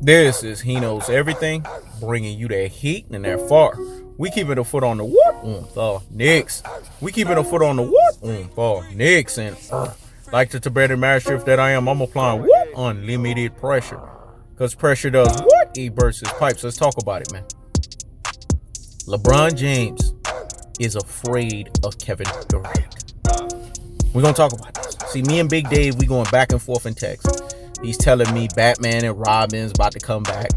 This is He Knows Everything, bringing you that heat and that far. We keeping a foot on the what? The Knicks. We keeping a foot on the what? The Knicks. And like the Tibetan master that I am, I'm applying what? Unlimited pressure. Because pressure does what? It bursts his pipes. Let's talk about it, man. LeBron James is afraid of Kevin Durant. We're going to talk about this. See, me and Big Dave, we going back and forth in text. He's telling me Batman and Robin's about to come back.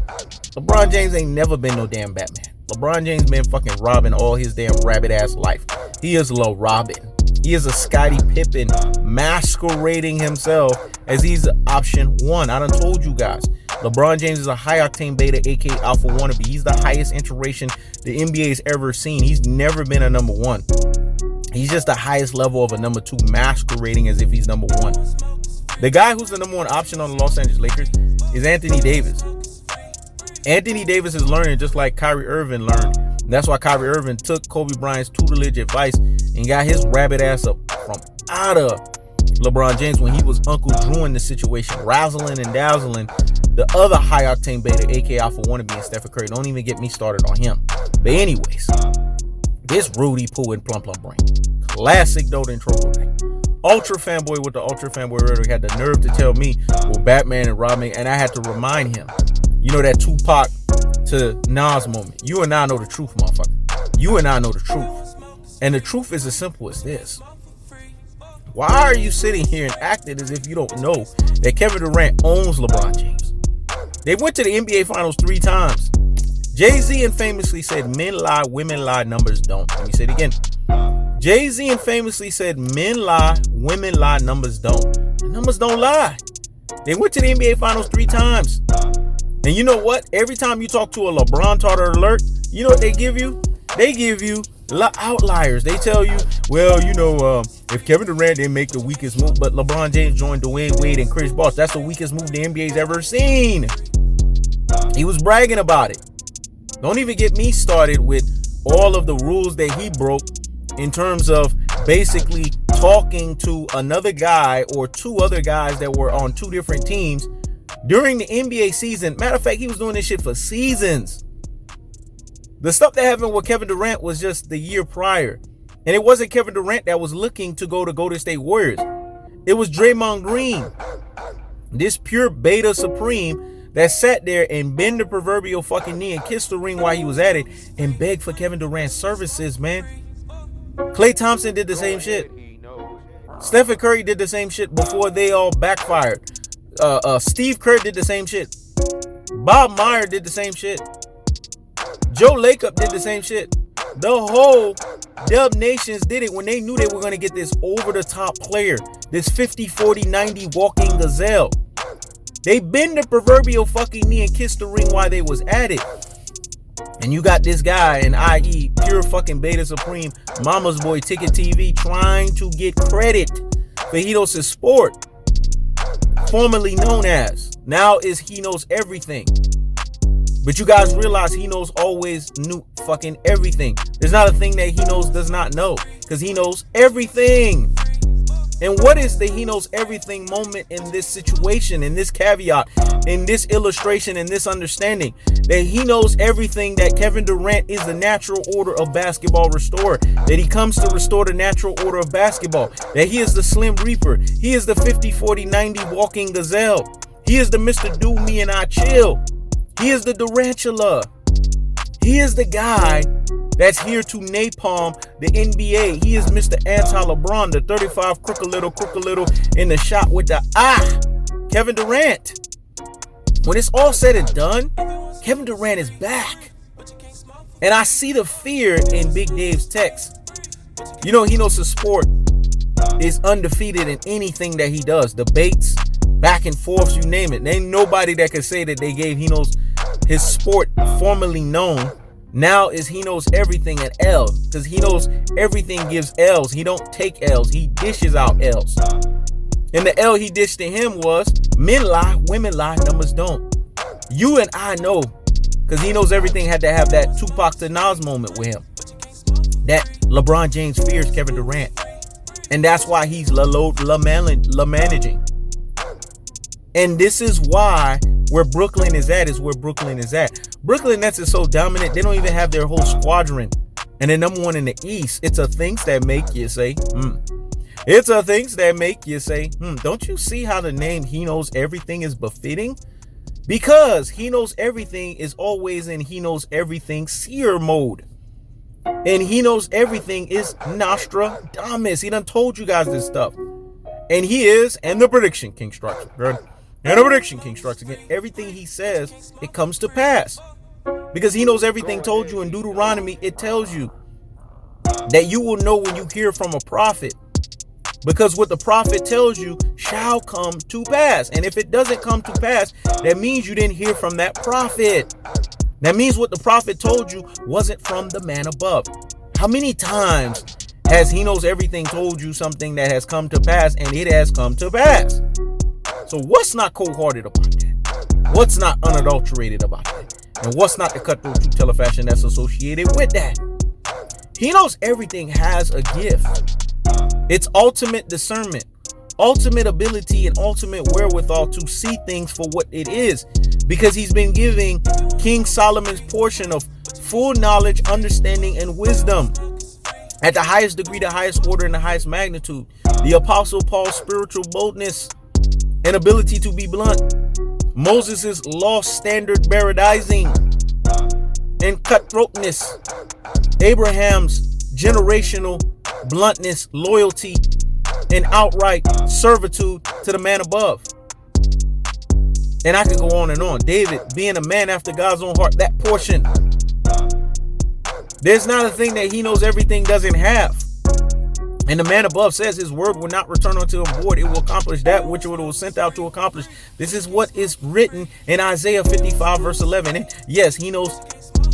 LeBron James ain't never been no damn Batman. LeBron James been fucking robbing all his damn rabbit ass life. He is Lil Robin. He is a Scottie Pippen masquerading himself as he's option one. I done told you guys. LeBron James is a high octane beta, aka alpha wannabe. He's the highest iteration the NBA has ever seen. He's never been a number one. He's just the highest level of a number two, masquerading as if he's number one. The guy who's the number one option on the Los Angeles Lakers is Anthony Davis. Anthony Davis is learning just like Kyrie Irving learned. And that's why Kyrie Irving took Kobe Bryant's tutelage advice and got his rabbit ass up from out of LeBron James when he was Uncle Drew in the situation, razzling and dazzling the other high octane beta, aka alpha wannabe, and Stephen Curry. Don't even get me started on him. But anyways, this Rudy Poo and Plum Plum Brain. Classic Doden intro. Ultra fanboy with the ultra fanboy rhetoric had the nerve to tell me, well, Batman and Robin, and I had to remind him. You know that Tupac to Nas moment. You and I know the truth, motherfucker. You and I know the truth. And the truth is as simple as this. Why are you sitting here and acting as if you don't know that Kevin Durant owns LeBron James? They went to the NBA Finals 3 times. Jay-Z infamously said, men lie, women lie, numbers don't. Let me say it again. Jay-Z infamously said, men lie, women lie, numbers don't. The numbers don't lie. They went to the NBA Finals 3 times. And you know what? Every time you talk to a LeBron Tartar alert, you know what they give you? They give you outliers. They tell you, well, you know, if Kevin Durant didn't make the weakest move, but LeBron James joined Dwayne Wade and Chris Bosh, that's the weakest move the NBA's ever seen. He was bragging about it. Don't even get me started with all of the rules that he broke in terms of basically talking to another guy or two other guys that were on two different teams during the NBA season. Matter of fact, he was doing this shit for seasons. The stuff that happened with Kevin Durant was just the year prior. And it wasn't Kevin Durant that was looking to go to Golden State Warriors. It was Draymond Green, this pure beta supreme that sat there and bent the proverbial fucking knee and kissed the ring while he was at it and begged for Kevin Durant's services, man. Klay Thompson did the same shit. Stephen Curry did the same shit before they all backfired. Steve Kerr did the same shit. Bob Meyer did the same shit. Joe Lacob did the same shit. The whole Dub Nations did it when they knew they were going to get this over-the-top player, this 50, 40, 90 walking gazelle. They bend the proverbial fucking knee and kissed the ring while they was at it. And you got this guy, and i.e. pure fucking beta supreme, mama's boy Ticket TV, trying to get credit for Heknows' sport, formerly known as. Now is He Knows Everything. But you guys realize He Knows always knew fucking everything. There's not a thing that He Knows does not know, because He knows everything. And what is the He Knows Everything moment in this situation, in this caveat, in this illustration, in this understanding? That he knows everything, that Kevin Durant is the natural order of basketball restorer. That he comes to restore the natural order of basketball. That he is the Slim Reaper. He is the 50, 40, 90 walking gazelle. He is the Mr. Do Me and I Chill. He is the Durantula. He is the guy that's here to napalm the NBA. He is Mr. Anti-LeBron, the 35 crook a little in the shot with the Kevin Durant. When it's all said and done, Kevin Durant is back. And I see the fear in Big Dave's text. You know, he knows his sport is undefeated in anything that he does. Debates, back and forths, you name it. There ain't nobody that can say that they gave He Knows his sport formerly known. Now is He Knows Everything at L, because He Knows Everything gives L's. He don't take L's. He dishes out L's. And the L he dished to him was, men lie, women lie, numbers don't. You and I know, because He Knows Everything had to have that Tupac to Nas moment with him. That LeBron James fears Kevin Durant. And that's why he's la managing. And this is why Where Brooklyn is at is where Brooklyn is at. Brooklyn Nets is so dominant, they don't even have their whole squadron. And they're number one in the East. It's a things that make you say, It's a things that make you say, Don't you see how the name He Knows Everything is befitting? Because He Knows Everything is always in He Knows Everything seer mode. And He Knows Everything is Nostradamus. He done told you guys this stuff. And he is, and the prediction king strikes again. And the prediction king strikes again. Everything he says, it comes to pass. Because He Knows Everything told you in Deuteronomy, it tells you that you will know when you hear from a prophet. Because what the prophet tells you shall come to pass. And if it doesn't come to pass, that means you didn't hear from that prophet. That means what the prophet told you wasn't from the man above. How many times has He Knows Everything told you something that has come to pass, and it has come to pass? So what's not cold-hearted about that? What's not unadulterated about that? And what's not the cutthroat truth teller fashion that's associated with that? He Knows Everything has a gift. It's ultimate discernment, ultimate ability, and ultimate wherewithal to see things for what it is. Because he's been giving King Solomon's portion of full knowledge, understanding, and wisdom at the highest degree, the highest order, and the highest magnitude. The Apostle Paul's spiritual boldness and ability to be blunt. Moses' lost standard paradising and cutthroatness. Abraham's generational bluntness, loyalty, and outright servitude to the man above. And I could go on and on. David being a man after God's own heart, that portion. There's not a thing that He Knows Everything doesn't have. And the man above says his word will not return unto him void. It will accomplish that which it was sent out to accomplish. This is what is written in Isaiah 55 verse 11. And yes, He Knows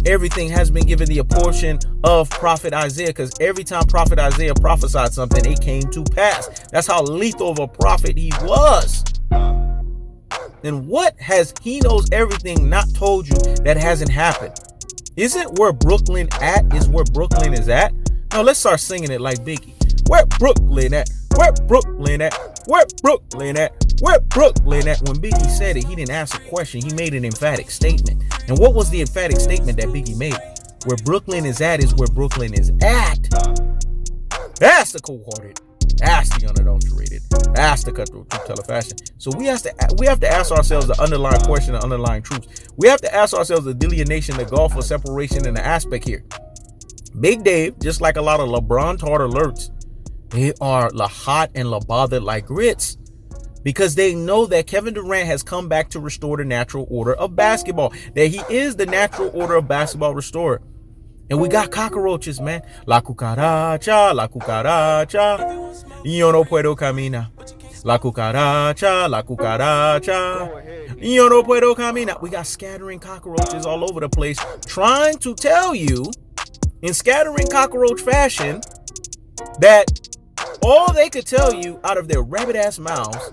Everything has been given the portion of prophet Isaiah, because every time prophet Isaiah prophesied something, it came to pass. That's how lethal of a prophet he was. And what has He Knows Everything not told you that hasn't happened? Isn't where Brooklyn at is where Brooklyn is at? Now let's start singing it like Biggie. Where Brooklyn at? Where Brooklyn at? Where Brooklyn at? Where Brooklyn at? When Biggie said it, he didn't ask a question. He made an emphatic statement. And what was the emphatic statement that Biggie made? Where Brooklyn is at is where Brooklyn is at. That's the cold-hearted. That's the unadulterated. That's the cutthroat truth teller fashion. So we have to ask ourselves the underlying question, the underlying truths. We have to ask ourselves the delineation, the gulf of separation, and the aspect here. Big Dave, just like a lot of LeBron taught alerts, they are la hot and la bothered like grits, because they know that Kevin Durant has come back to restore the natural order of basketball, that he is the natural order of basketball restorer. And we got cockroaches, man. La cucaracha, yo no puedo caminar. La cucaracha, yo no puedo caminar. We got scattering cockroaches all over the place, trying to tell you in scattering cockroach fashion that all they could tell you out of their rabbit ass mouths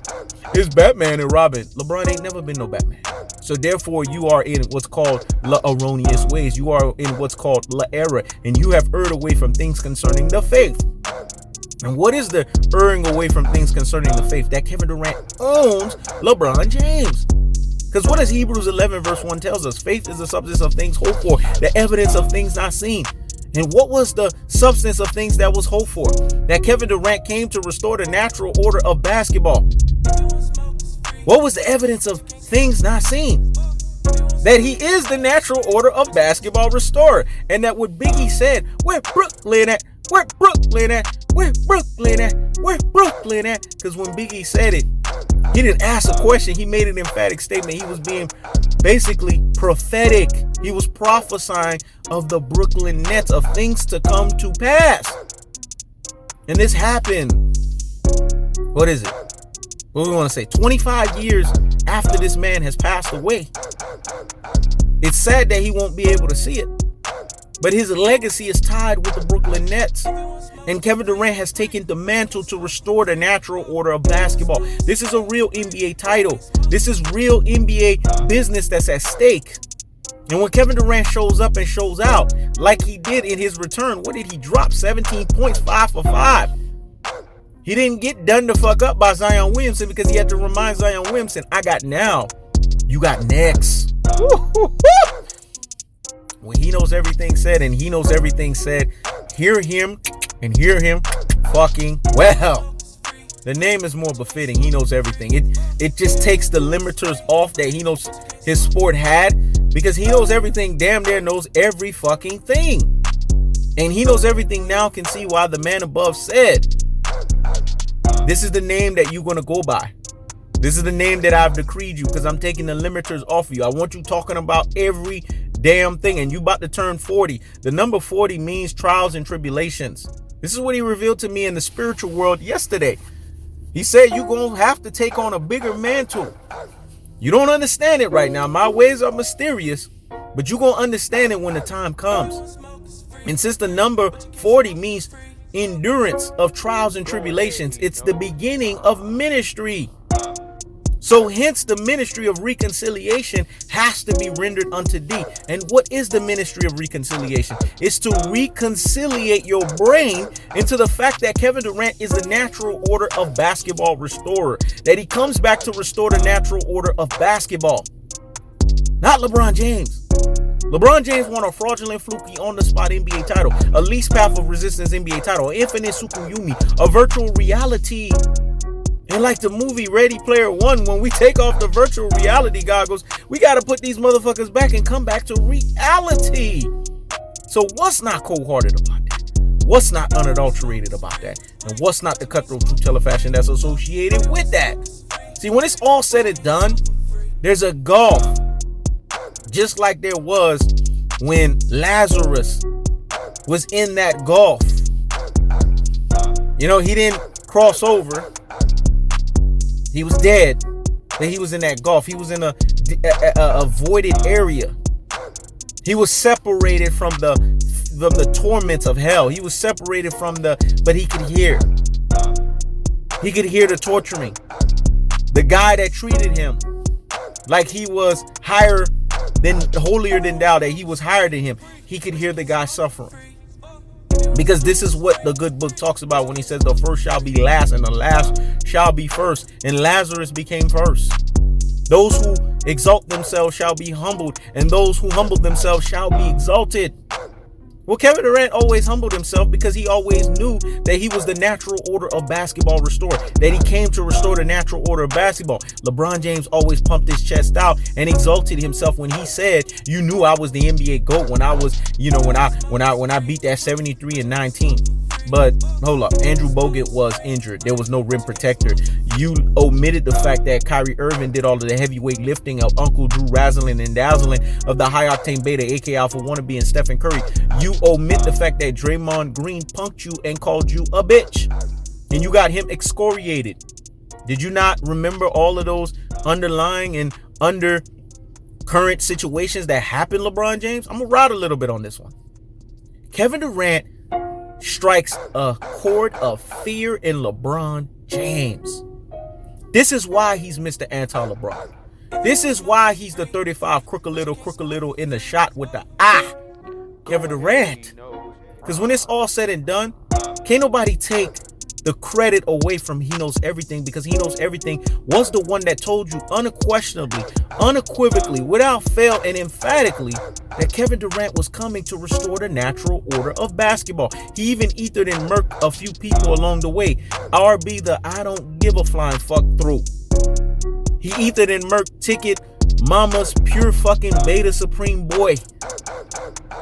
is Batman and Robin. LeBron ain't never been no Batman. So therefore you are in what's called la erroneous ways. You are in what's called la error, and you have erred away from things concerning the faith. And what is the erring away from things concerning the faith? That Kevin Durant owns LeBron James. Because what does Hebrews 11 verse 1 tells us? Faith is the substance of things hoped for, the evidence of things not seen. And what was the substance of things that was hoped for? That Kevin Durant came to restore the natural order of basketball. What was the evidence of things not seen? That he is the natural order of basketball restorer. And that what Biggie said, where Brooklyn at? Where Brooklyn at? Where Brooklyn at? Where Brooklyn at? Because when Biggie said it, he didn't ask a question. He made an emphatic statement. He was being basically prophetic. He was prophesying of the Brooklyn Nets, of things to come to pass. And this happened. What is it? What do we want to say? 25 years after this man has passed away. It's sad that he won't be able to see it. But his legacy is tied with the Brooklyn Nets. And Kevin Durant has taken the mantle to restore the natural order of basketball. This is a real NBA title. This is real NBA business that's at stake. And when Kevin Durant shows up and shows out, like he did in his return, what did he drop? 17 points, 5 for 5. He didn't get done the fuck up by Zion Williamson, because he had to remind Zion Williamson, I got now. You got next. When He Knows Everything said, and He Knows Everything said, hear him and hear him fucking well. The name is more befitting. He Knows Everything. It just takes the limiters off that He Knows his sport had, because He Knows Everything damn near knows every fucking thing. And He Knows Everything now can see why the man above said, this is the name that you're going to go by. This is the name that I've decreed you, because I'm taking the limiters off of you. I want you talking about every damn thing. And you about to turn 40. The number 40 means trials and tribulations. This is what He revealed to me in the spiritual world yesterday. He said you're going to have to take on a bigger mantle. You don't understand it right now. My ways are mysterious, but you're going to understand it when the time comes. And since the number 40 means endurance of trials and tribulations, it's the beginning of ministry. So hence the ministry of reconciliation has to be rendered unto thee. And what is the ministry of reconciliation? It's to reconciliate your brain into the fact that Kevin Durant is the natural order of basketball restorer. That he comes back to restore the natural order of basketball. Not LeBron James. LeBron James won a fraudulent fluky on the spot NBA title, a least path of resistance NBA title, infinite Sukuyumi, a virtual reality. And like the movie Ready Player One, when we take off the virtual reality goggles, we got to put these motherfuckers back and come back to reality. So what's not cold-hearted about that? What's not unadulterated about that? And what's not the cutthroat true teller fashion that's associated with that? See, when it's all said and done, there's a gulf. Just like there was when Lazarus was in that gulf. You know, he didn't cross over. He was dead, but he was in that gulf. He was in a voided area. He was separated from the torments of hell. He was separated from but he could hear. He could hear the torturing. The guy that treated him like he was holier than thou, that he was higher than him, he could hear the guy suffering. Because this is what the good book talks about when he says the first shall be last and the last shall be first. And Lazarus became first. Those who exalt themselves shall be humbled, and those who humble themselves shall be exalted. Well, Kevin Durant always humbled himself because he always knew that he was the natural order of basketball restorer, that he came to restore the natural order of basketball. LeBron James always pumped his chest out and exalted himself when he said, you knew I was the NBA GOAT when I was, when I beat that 73 and 19. But hold up, Andrew Bogut was injured. There was no rim protector. You omitted the fact that Kyrie Irving did all of the heavyweight lifting of Uncle Drew razzling and dazzling of the high octane beta, aka Alpha Wannabe, and Stephen Curry. You omit the fact that Draymond Green punked you and called you a bitch, and you got him excoriated. Did you not remember all of those underlying and undercurrent situations that happened, LeBron James? I'm gonna ride a little bit on this one. Kevin Durant strikes a chord of fear in LeBron James. This is why he's Mr. Anti-LeBron. This is why he's the 35 crooked little in the shot with the Kevin Durant. Because when it's all said and done, can't nobody take the credit away from He Knows Everything, because He Knows Everything was the one that told you unquestionably, unequivocally, without fail, and emphatically that Kevin Durant was coming to restore the natural order of basketball. He even ethered and murked a few people along the way. RB, the I don't give a flying fuck through. He ethered and murked Ticket Mama's pure fucking beta supreme boy.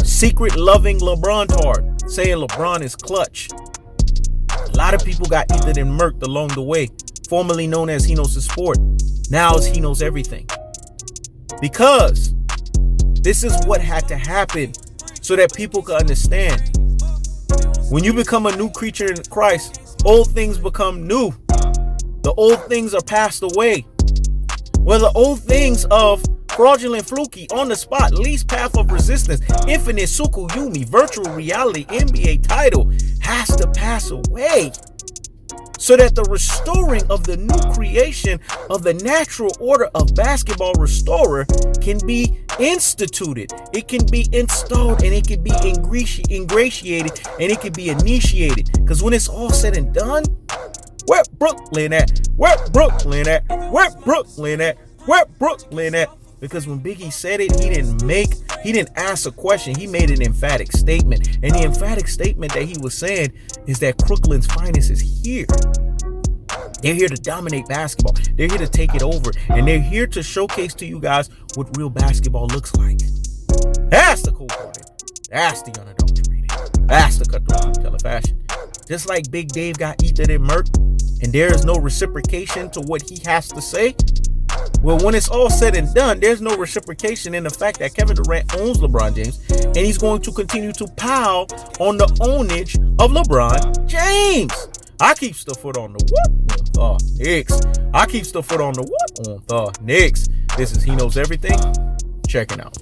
Secret loving LeBron tard, saying LeBron is clutch. A lot of people got ethered and murked along the way, formerly known as He Knows the Sport. Now it's He Knows Everything. Because this is what had to happen so that people could understand. When you become a new creature in Christ, old things become new. The old things are passed away. Well, the old things of fraudulent fluky, on the spot, least path of resistance, infinite Sukuyumi, virtual reality, NBA title has to pass away, so that the restoring of the new creation of the natural order of basketball restorer can be instituted. It can be installed, and it can be ingratiated, and it can be initiated. Because when it's all said and done, where Brooklyn at? Where Brooklyn at? Where Brooklyn at? Where Brooklyn at? Because when Biggie said it, he didn't ask a question. He made an emphatic statement. And the emphatic statement that he was saying is that Crooklyn's finest is here. They're here to dominate basketball. They're here to take it over. And they're here to showcase to you guys what real basketball looks like. That's the cold-hearted. That's the unadulterated. That's the cutthroat teller fashion. Just like Big Dave got eaten and murked, and there is no reciprocation to what he has to say. Well, when it's all said and done, there's no reciprocation in the fact that Kevin Durant owns LeBron James, and he's going to continue to pile on the ownage of LeBron James. I keeps the foot on the what on the Knicks. I keeps the foot on the what on the Knicks. This is He Knows Everything. Checking out.